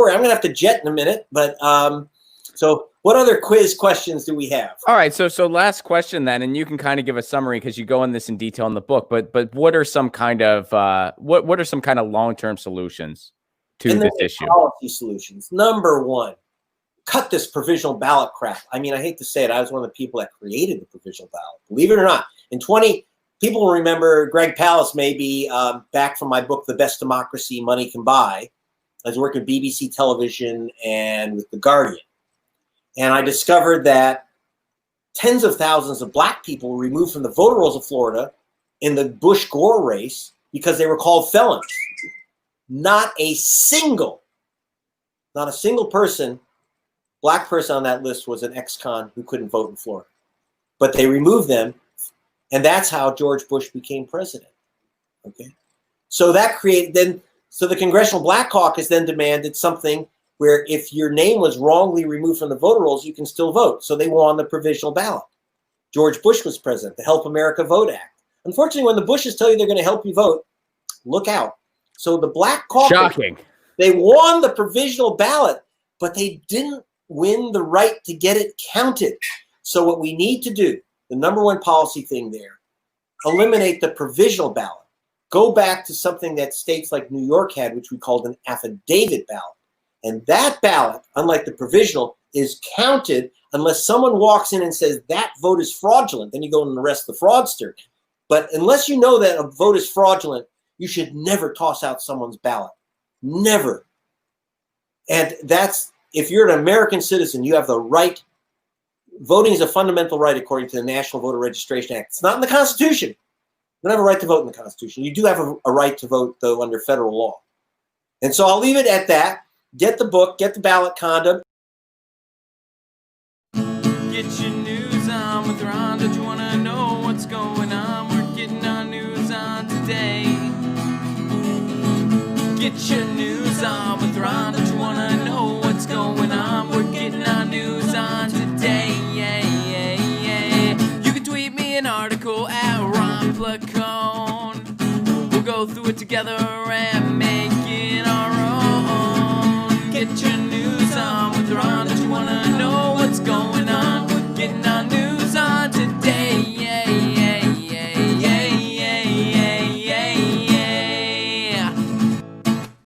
I'm going to have to jet in a minute, but so what other quiz questions do we have? All right, so last question then, and you can kind of give a summary because you go in this in detail in the book. But what are some kind of what are some kind of long-term solutions to this issue? Policy solutions. Number one, cut this provisional ballot crap. I mean, I hate to say it, I was one of the people that created the provisional ballot. Believe it or not, people will remember Greg Palast, maybe back from my book, The Best Democracy Money Can Buy. I was working with BBC Television and with The Guardian. And I discovered that tens of thousands of black people were removed from the voter rolls of Florida in the Bush-Gore race because they were called felons. Not a single person, black person on that list was an ex-con who couldn't vote in Florida. But they removed them, and that's how George Bush became president. Okay, so that created so the Congressional Black Caucus then demanded something where if your name was wrongly removed from the voter rolls, you can still vote. So they won the provisional ballot. George Bush was president, the Help America Vote Act. Unfortunately, when the Bushes tell you they're going to help you vote, look out. So the Black Caucus, shocking, they won the provisional ballot, but they didn't win the right to get it counted. So what we need to do, the number one policy thing there, eliminate the provisional ballot. Go back to something that states like New York had, which we called an affidavit ballot. And that ballot, unlike the provisional, is counted unless someone walks in and says that vote is fraudulent. Then you go and arrest the fraudster. But unless you know that a vote is fraudulent, you should never toss out someone's ballot. Never. And that's, if you're an American citizen, you have the right. Voting is a fundamental right according to the National Voter Registration Act. It's not in the Constitution. You don't have a right to vote in the Constitution. You do have a right to vote, though, under federal law. And so I'll leave it at that. Get the book, get the ballot condom. Get your news on with Ron. Don't you want to know what's going on? We're getting our news on today. Get your news on with Ron. Don't you want to know what's going on? We're getting our news on today. Yeah, yeah, yeah. You can tweet me an article at Ron Placone. We'll go through it together